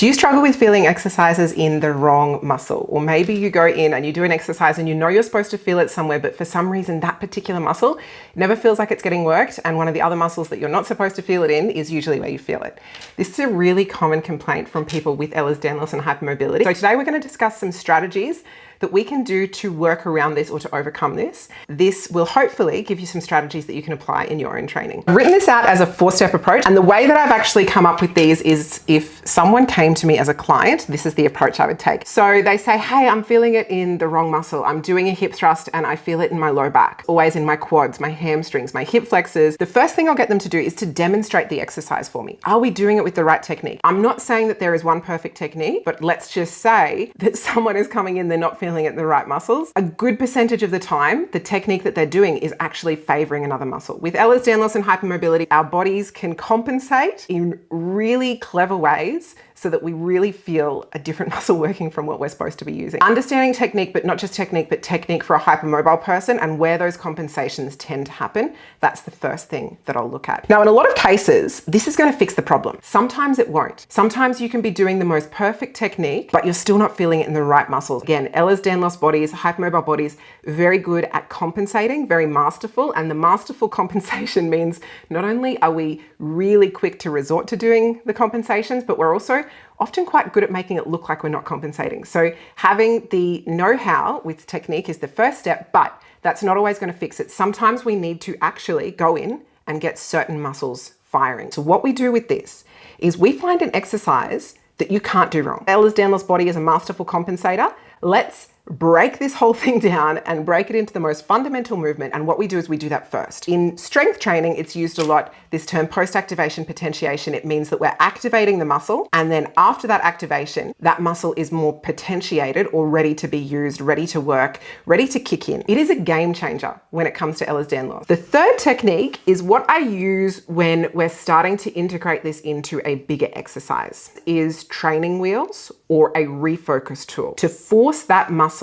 Do you struggle with feeling exercises in the wrong muscle? Or maybe you go in and you do an exercise and you know you're supposed to feel it somewhere, but for some reason that particular muscle never feels like it's getting worked, and one of the other muscles that you're not supposed to feel it in is usually where you feel it. This is a really common complaint from people with Ehlers-Danlos and hypermobility. So today we're going to discuss some strategies that we can do to work around this or to overcome this. This will hopefully give you some strategies that you can apply in your own training. I've written this out as a 4-step approach, and the way that I've actually come up with these is if someone came to me as a client, this is the approach I would take. So they say, hey, I'm feeling it in the wrong muscle. I'm doing a hip thrust and I feel it in my low back, always in my quads, my hamstrings, my hip flexors. The first thing I'll get them to do is to demonstrate the exercise for me. Are we doing it with the right technique? I'm not saying that there is one perfect technique, but let's just say that someone is coming in, they're not feeling it in the right muscles. A good percentage of the time, the technique that they're doing is actually favoring another muscle. With Ehlers-Danlos and hypermobility, our bodies can compensate in really clever ways so that we really feel a different muscle working from what we're supposed to be using. Understanding technique, but not just technique, but technique for a hypermobile person and where those compensations tend to happen, that's the first thing that I'll look at. Now, in a lot of cases, this is going to fix the problem. Sometimes it won't. Sometimes you can be doing the most perfect technique, but you're still not feeling it in the right muscles. Again, Ehlers-Danlos bodies, hypermobile bodies, very good at compensating, very masterful. And the masterful compensation means not only are we really quick to resort to doing the compensations, but we're also often quite good at making it look like we're not compensating. So having the know-how with technique is the first step, but that's not always going to fix it. Sometimes we need to actually go in and get certain muscles firing. So what we do with this is we find an exercise that you can't do wrong. Ehlers-Danlos body is a masterful compensator. Let's break this whole thing down and break it into the most fundamental movement. And what we do is we do that first. In strength training, it's used a lot, this term post-activation potentiation. It means that we're activating the muscle, and then after that activation, that muscle is more potentiated or ready to be used, ready to work, ready to kick in. It is a game changer when it comes to Ehlers-Danlos. The third technique is what I use when we're starting to integrate this into a bigger exercise, is training wheels or a refocus tool to force that muscle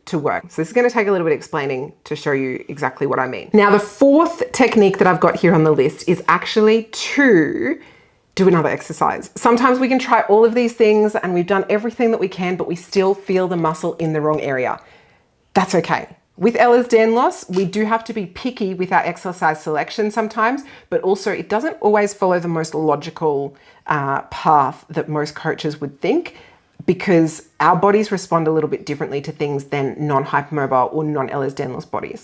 to work. So this is going to take a little bit of explaining to show you exactly what I mean. Now, the fourth technique that I've got here on the list is actually to do another exercise. Sometimes we can try all of these things and we've done everything that we can, but we still feel the muscle in the wrong area. That's okay. With Ehlers-Danlos, we do have to be picky with our exercise selection sometimes, but also it doesn't always follow the most logical path that most coaches would think, because our bodies respond a little bit differently to things than non-hypermobile or non-Ehlers-Danlos bodies.